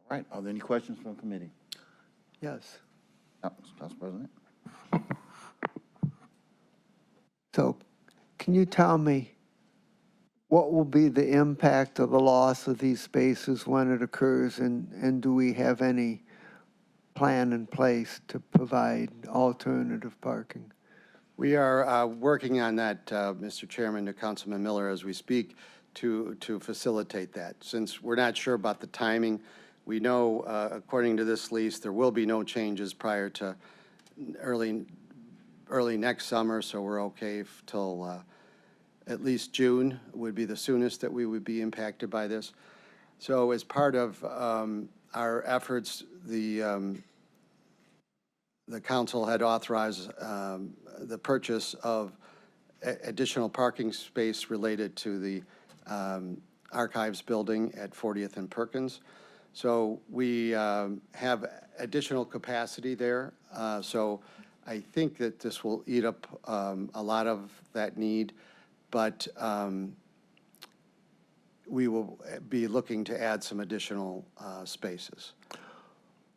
All right, are there any questions from committee? Yes. Council President? So can you tell me what will be the impact of the loss of these spaces when it occurs, and do we have any plan in place to provide alternative parking? We are working on that, Mr. Chairman, to Councilman Miller, as we speak, to facilitate that. Since we're not sure about the timing, we know, according to this lease, there will be no changes prior to early next summer, so we're okay till at least June would be the soonest that we would be impacted by this. So as part of our efforts, the council had authorized the purchase of additional parking space related to the archives building at 40th and Perkins. So we have additional capacity there. So I think that this will eat up a lot of that need, but we will be looking to add some additional spaces.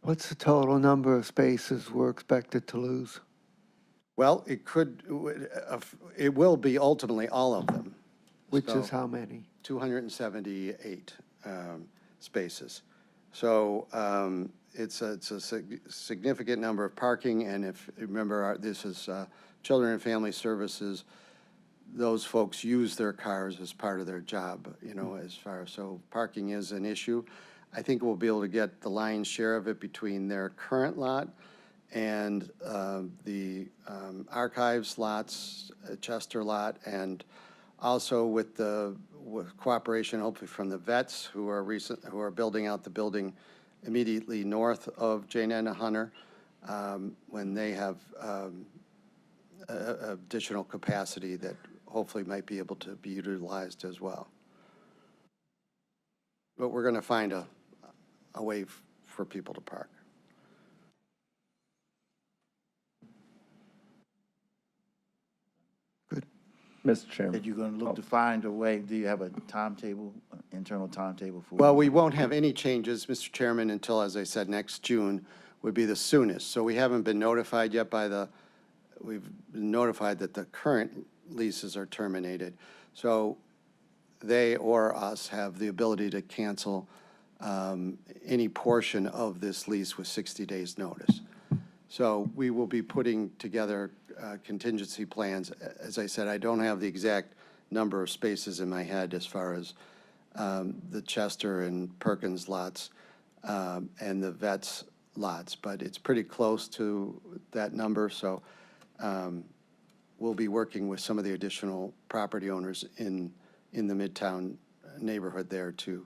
What's the total number of spaces we're expected to lose? Well, it will be ultimately all of them. Which So, is how many? 278 spaces. So it's a significant number of parking, and if you remember, this is Children and Family Services. Those folks use their cars as part of their job, you know, as far as, so parking is an issue. I think we'll be able to get the lion's share of it between their current lot and the archives lots, Chester lot, and also with cooperation, hopefully, from the vets who are building out the building immediately north of Jane Anna Hunter, when they have additional capacity that hopefully might be able to be utilized as well. But we're going to find a way for people to park. Mr. Chairman. That you're going to look to find a way, do you have a timetable, internal timetable for? Well, we won't have any changes, Mr. Chairman, until, as I said, next June would be the soonest. So we haven't been notified yet we've been notified that the current leases are terminated. So they or us have the ability to cancel any portion of this lease with 60 days' notice. So we will be putting together contingency plans. As I said, I don't have the exact number of spaces in my head as far as the Chester and Perkins lots and the Vets lots, but it's pretty close to that number. So we'll be working with some of the additional property owners in the Midtown neighborhood there too.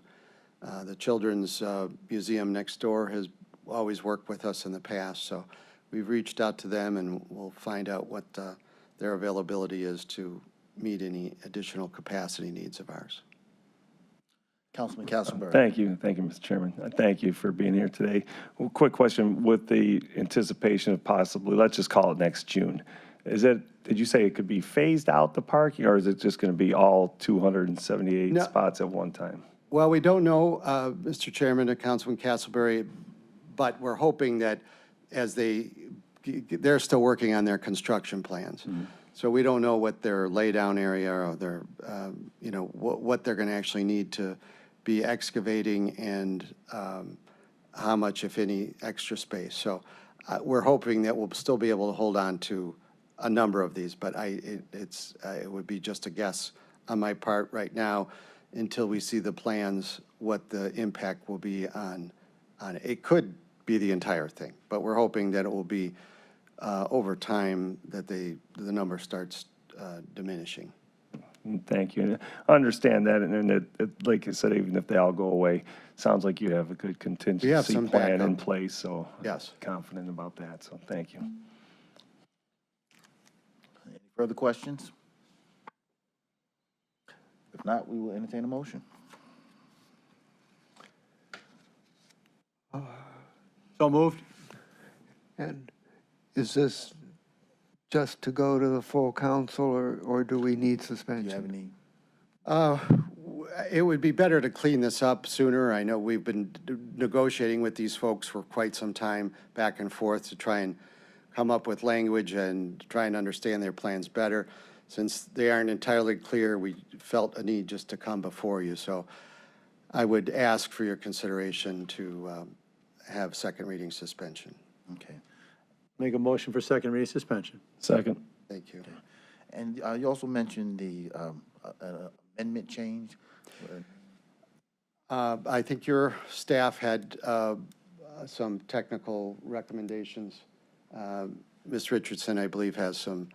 The Children's Museum next door has always worked with us in the past, so we've reached out to them, and we'll find out what their availability is to meet any additional capacity needs of ours. Councilman Castleberry. Thank you, Mr. Chairman. Thank you for being here today. Well, quick question, with the anticipation of possibly, let's just call it next June, did you say it could be phased out, the parking, or is it just going to be all 278 spots at one time? Well, we don't know, Mr. Chairman and Councilman Castleberry, but we're hoping that as they're still working on their construction plans. Mm-hmm. So we don't know what their laydown area or their, you know, what they're going to actually need to be excavating and how much, if any, extra space. So we're hoping that we'll still be able to hold on to a number of these, but it would be just a guess on my part right now until we see the plans, what the impact will be on it. It could be the entire thing, but we're hoping that it will be over time that the number starts diminishing. Thank you. I understand that, and like I said, even if they all go away, sounds like you have a good contingency plan in place, so yes, I'm confident about that, so thank you. Any further questions? If not, we will entertain a motion. So moved. And is this just to go to the full council, or do we need Do suspension? you have any? it would be better to clean this up sooner. I know we've been negotiating with these folks for quite some time, back and forth, to try and come up with language and try and understand their plans better. Since they aren't entirely clear, we felt a need just to come before you. So I would ask for your consideration to have second reading suspension. Okay. Make a motion for second reading suspension. Second. Thank you. And you also mentioned the amendment change. I think your staff had some technical recommendations. Ms. Richardson, I believe, has some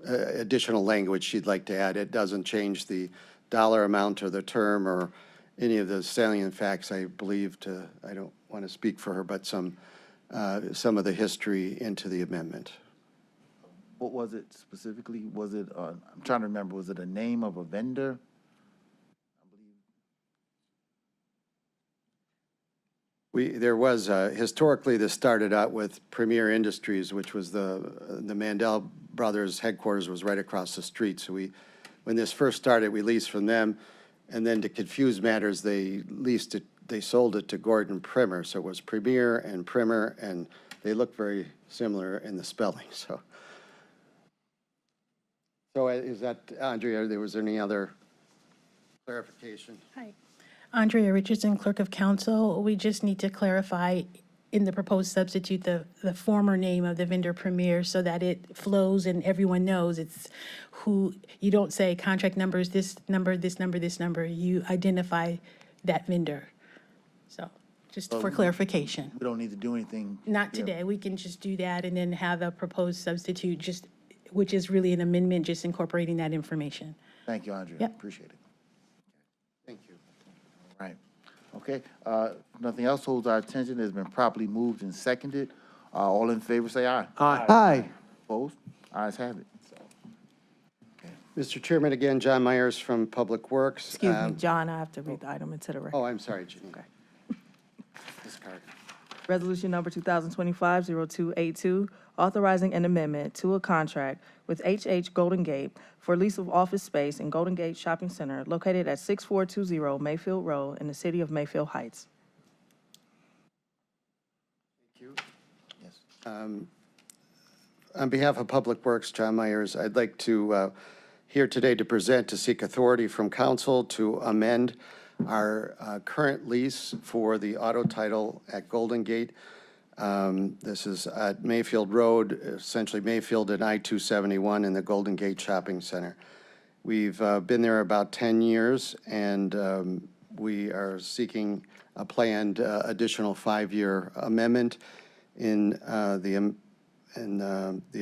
additional language she'd like to add. It doesn't change the dollar amount or the term or any of the salient facts, I believe, I don't want to speak for her, but some of the history into the amendment. What was it specifically? Was it, I'm trying to remember, was it a name of a vendor? There was, historically, this started out with Premier Industries, which was the Mandel Brothers headquarters was right across the street. So when this first started, we leased from them. And then to confuse matters, they sold it to Gordon Primer. So it was Premier, and they look very similar in the spelling, so. So is that, Andrea, was there any other clarification? Hi. Andrea Richardson, Clerk of Council. We just need to clarify in the proposed substitute the former name of the vendor Premier so that it flows and everyone knows it's who. You don't say contract number is this number, this number, this number. You identify that vendor. So just for clarification. We don't need to do anything. Not today. We can just do that and then have a proposed substitute, just which is really an amendment, just incorporating that information. Thank you, Andrea. Yep. Appreciate it. Thank you. Right. Okay. Nothing else holds our attention. It's been properly moved and seconded. All in favor, say aye. Aye. Aye. Opposed? Ayes have it. Mr. Chairman, again, John Myers from Public Works. Excuse me, John, I have to read the item into the record. Oh, I'm sorry, Janine. Okay. Discard. Resolution number 2025-0282, authorizing an amendment to a contract with H.H. Golden Gate for lease of office space in Golden Gate Shopping Center located at 6420 Mayfield Road in the city of Mayfield Heights. Thank you. Yes. On behalf of Public Works, John Myers, I'd like to here today to present to seek authority from council to amend our current lease for the auto title at Golden Gate. This is at Mayfield Road, essentially Mayfield and I-271 in the Golden Gate Shopping Center. We've been there about 10 years, and we are seeking a planned additional 5-year amendment in the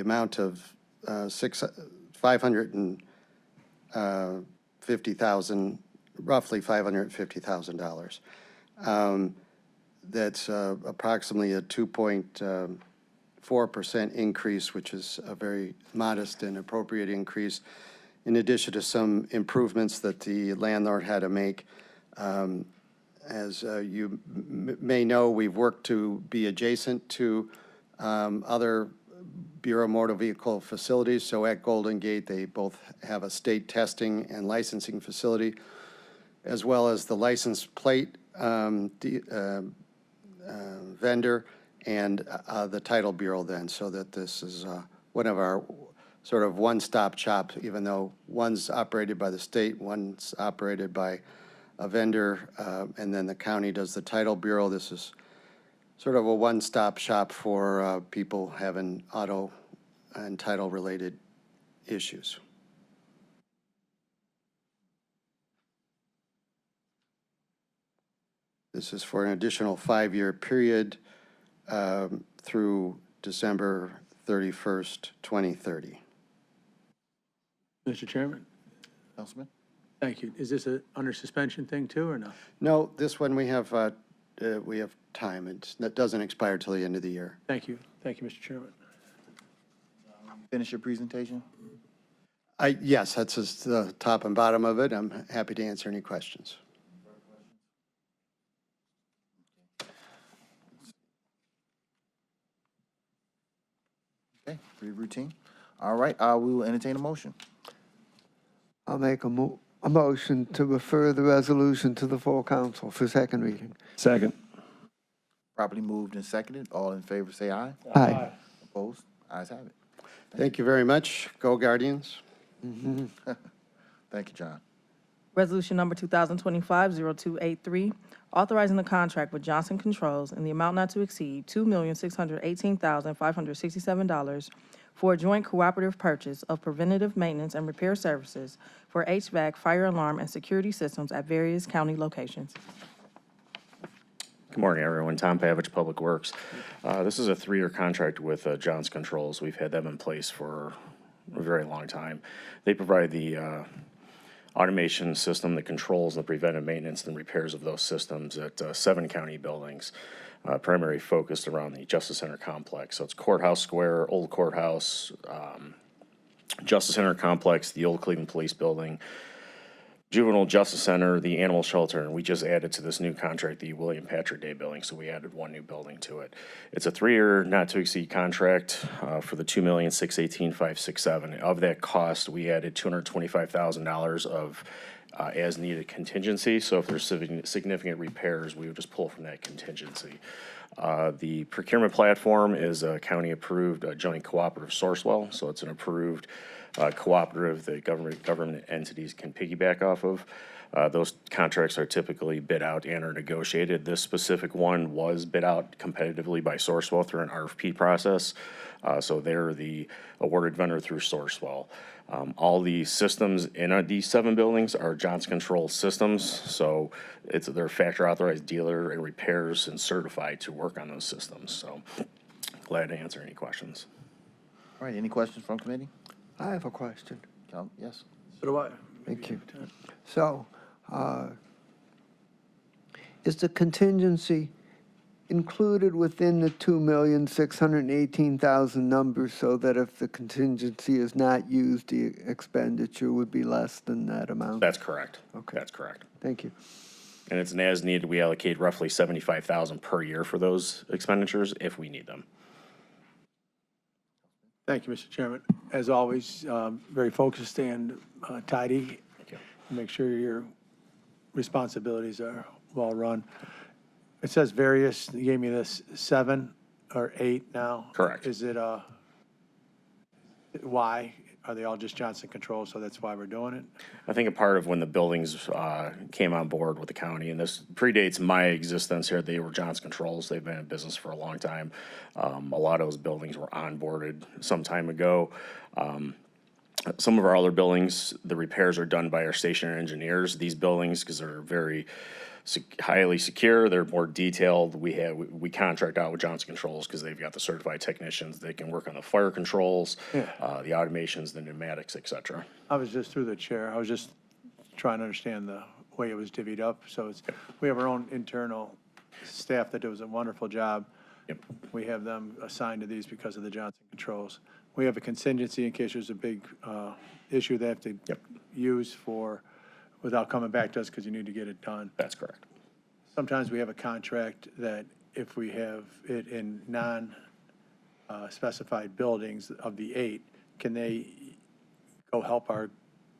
amount of $550,000, roughly $550,000. That's approximately a 2.4% increase, which is a very modest and appropriate increase, in addition to some improvements that the landlord had to make. As you may know, we've worked to be adjacent to other Bureau of Motor Vehicle facilities. So at Golden Gate, they both have a state testing and licensing facility, as well as the license plate vendor and the title bureau then, so that this is one of our sort of one-stop shops, even though one's operated by the state, one's operated by a vendor, and then the county does the title bureau. This is sort of a one-stop shop for people having auto and title-related issues. This is for an additional 5-year period through December 31st, 2030. Mr. Chairman, Councilman? thank you. Is this a under suspension thing too, or no? No, this one we have time. It doesn't expire till the end of the year. Thank you. Thank you, Mr. Chairman. Finish your presentation? Yes, that's just the top and bottom of it. I'm happy to answer any questions. Okay, pretty routine. All right, we will entertain a motion. I'll make a a motion to refer the resolution to the full council for second reading. Second. Properly moved and seconded. All in favor, say aye. Aye. Opposed? Ayes have it. Thank you very much. Go Guardians. Thank you, John. Resolution number 2025-0283, authorizing the contract with Johnson Controls in the amount not to exceed $2,618,567 for a joint cooperative purchase of preventative maintenance and repair services for HVAC, fire alarm, and security systems at various county locations. Good morning, everyone. Tom Pavich, Public Works. This is a 3-year contract with Johnson Controls. We've had them in place for a very long time. They provide the automation system that controls the preventive maintenance and repairs of those systems at 7 county buildings, primarily focused around the Justice Center complex. So it's Courthouse Square, Old Courthouse, Justice Center complex, the old Cleveland Police Building, Juvenile Justice Center, the Animal Shelter, and we just added to this new contract the William Patrick Day Building, so we added 1 new building to it. It's a 3-year not-to-exceed contract for the $2,618,567. Of that cost, we added $225,000 of as-needed contingency, so if there's significant repairs, we would just pull from that contingency. The procurement platform is a county-approved joint cooperative Sourcewell, so it's an approved cooperative that government entities can piggyback off of. Those contracts are typically bid out and are negotiated. This specific one was bid out competitively by Sourcewell through an RFP process. So they're the awarded vendor through Sourcewell. All the systems in these 7 buildings are Johnson Controls systems. So they're factory authorized dealer and repairs and certified to work on those systems. So glad to answer any questions. All right, any questions from committee? I have a question. Yes. So do I. Thank you. So, is the contingency included within the $2,618,000 number so that if the contingency is not used, the expenditure would be less than that amount? That's correct. Okay. That's correct. Thank you. And it's an as-needed, we allocate roughly $75,000 per year for those expenditures if we need them. Thank you, Mr. Chairman. As always, very focused and tidy. Thank you. Make sure your responsibilities are well run. It says various, you gave me this 7 or 8 now. Correct. Is it, why? Are they all just Johnson Controls, so that's why we're doing it? I think a part of when the buildings came on board with the county, and this predates my existence here, they were Johnson Controls. They've been in business for a long time. A lot of those buildings were onboarded some time ago. Some of our other buildings, the repairs are done by our stationary engineers. These buildings, because they're very highly secure, they're more detailed. We contract out with Johnson Controls because they've got the certified technicians. They can work on the fire controls, the automations, the pneumatics, et cetera. I was just through the chair. I was just trying to understand the way it was divvied up. So we have our own internal staff that does a wonderful job. Yep. We have them assigned to these because of the Johnson Controls. We have a contingency in case there's a big issue they have to use without coming back to us because you need to get it done. That's correct. Sometimes we have a contract that if we have it in non-specified buildings of the 8, can they go help our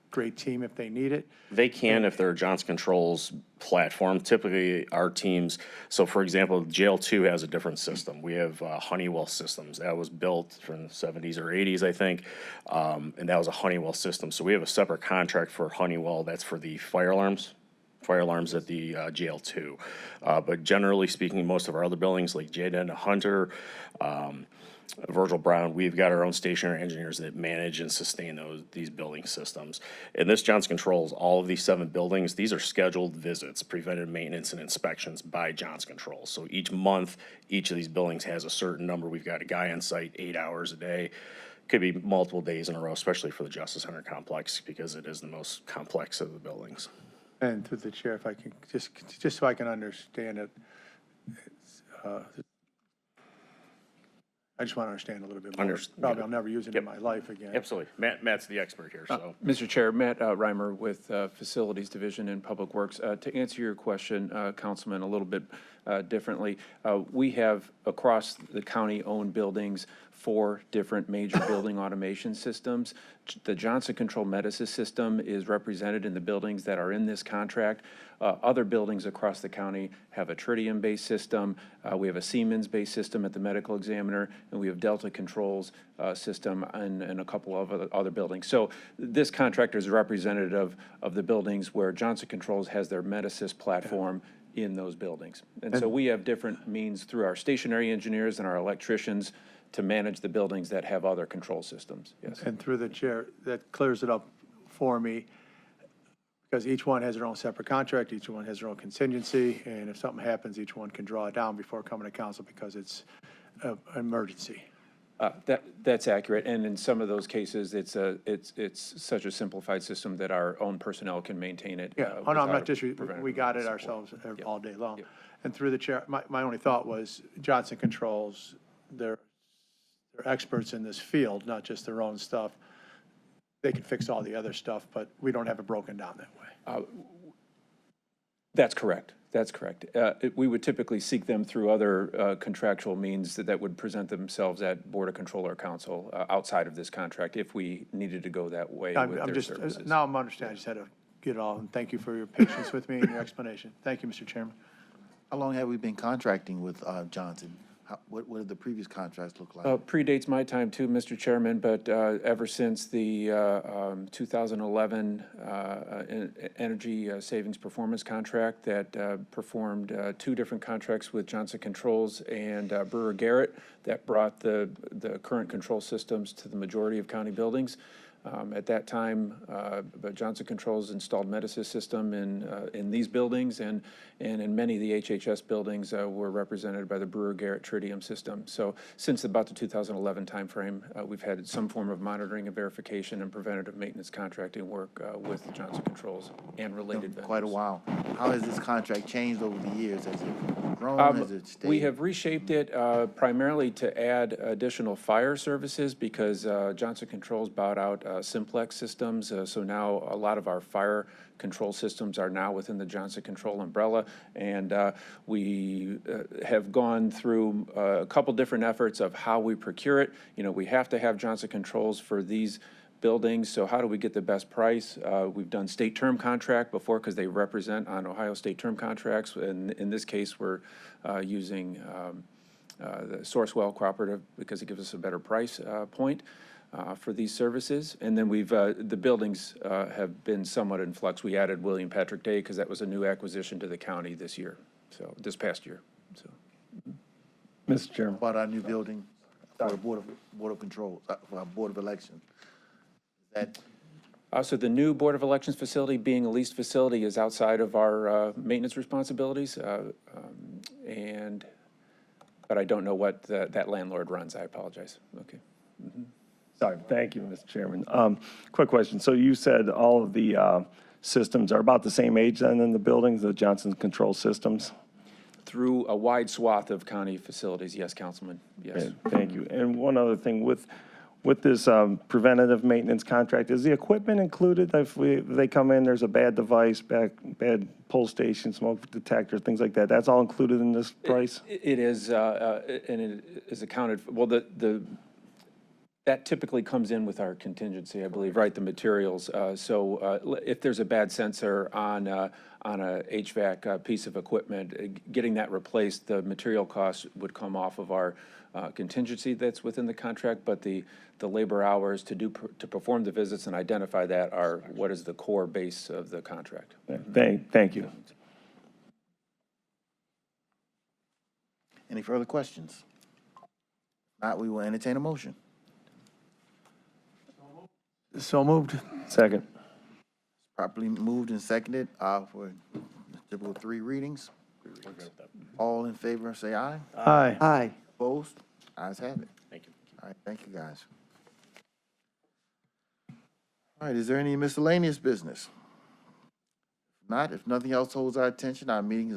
great team if they need it? They can if they're a Johnson Controls platform. Typically, our teams, so for example, Jail 2 has a different system. We have Honeywell systems. That was built from the 70s or 80s, I think, and that was a Honeywell system. So we have a separate contract for Honeywell that's for the fire alarms at the Jail 2. But generally speaking, most of our other buildings like Jada and Hunter, Virgil Brown, we've got our own stationary engineers that manage and sustain these building systems. In this Johnson Controls, all of these 7 buildings, these are scheduled visits, preventive maintenance and inspections by Johnson Controls. So each month, each of these buildings has a certain number. We've got a guy on site 8 hours a day. Could be multiple days in a row, especially for the Justice Center complex because it is the most complex of the buildings. And through the chair, if I can, just so I can understand it, I just want to understand a little bit more. Probably I'll never use it in my life again. Absolutely. Matt's the expert here, so. Mr. Chair, Matt Reimer with Facilities Division in Public Works. To answer your question, Councilman, a little bit differently, we have across the county-owned buildings 4 different major building automation systems. The Johnson Control Medisys system is represented in the buildings that are in this contract. Other buildings across the county have a Tritium-based system. We have a Siemens-based system at the medical examiner, and we have Delta Controls system in a couple of other buildings. So this contractor is representative of the buildings where Johnson Controls has their Medisys platform in those buildings. And so we have different means through our stationary engineers and our electricians to manage the buildings that have other control systems, yes. And through the chair, that clears it up for me, because each one has their own separate contract, each one has their own contingency, and if something happens, each one can draw it down before coming to council because it's an emergency. That's accurate, and in some of those cases, it's such a simplified system that our own personnel can maintain it. Yeah, oh, no, I'm not without just, preventative we got it support. ourselves Yep. all day long. Yep. And through the chair, my only thought was Johnson Controls, they're experts in this field, not just their own stuff. They can fix all the other stuff, but we don't have it broken down that way. That's correct. That's correct. We would typically seek them through other contractual means that would present themselves at Board of Control or Council outside of this contract if we needed to go that way with I'm their just, services. now I'm understanding, I just had to get it all, and thank you for your patience with me and your explanation. Thank you, Mr. Chairman. How long have we been contracting with Johnson? What did the previous contracts look like? Predates my time too, Mr. Chairman, but ever since the 2011 Energy Savings Performance Contract that performed 2 different contracts with Johnson Controls and Brewer Garrett that brought the current control systems to the majority of county buildings. At that time, Johnson Controls installed Medisys system in these buildings, and in many of the HHS buildings were represented by the Brewer Garrett Tritium system. So since about the 2011 timeframe, we've had some form of monitoring and verification and preventative maintenance contracting work with Johnson Controls and related vendors. Quite a while. How has this contract changed over the years? Has it grown? Has it stayed? We have reshaped it primarily to add additional fire services because Johnson Controls bought out Simplex systems. So now a lot of our fire control systems are now within the Johnson Control umbrella. And we have gone through a couple different efforts of how we procure it. You know, we have to have Johnson Controls for these buildings, so how do we get the best price? We've done state term contract before because they represent on Ohio state term contracts. And in this case, we're using the Sourcewell Cooperative because it gives us a better price point for these services. And then we've, the buildings have been somewhat in flux. We added William Patrick Day because that was a new acquisition to the county this year, so this past year, so. Mr. Chairman. About our new building for the Board of Control, for our Board of Elections. That, So the new Board of Elections facility, being a leased facility, is outside of our maintenance responsibilities. But I don't know what that landlord runs. I apologize. Okay. Sorry, thank you, Mr. Chairman. Quick question. So you said all of the systems are about the same age then in the buildings, the Johnson Control systems? Through a wide swath of county facilities, yes, Councilman, yes. Okay, thank you. And one other thing, with this preventative maintenance contract, is the equipment included? If they come in, there's a bad device, bad pull station, smoke detector, things like that, that's all included in this price? It is, and it is accounted, well, that typically comes in with our contingency, I believe, right, the materials. So if there's a bad sensor on a HVAC piece of equipment, getting that replaced, the material costs would come off of our contingency that's within the contract, but the labor hours to perform the visits and identify that are what is the core base of the contract. Thank you. any further questions? If not, we will entertain a motion. So moved. Second. Properly moved and seconded for typical 3 readings. All in favor, say aye. Aye. Aye. Opposed? Ayes have it. Thank you. All right, thank you, guys. All right, is there any miscellaneous business? If not, if nothing else holds our attention, our meeting is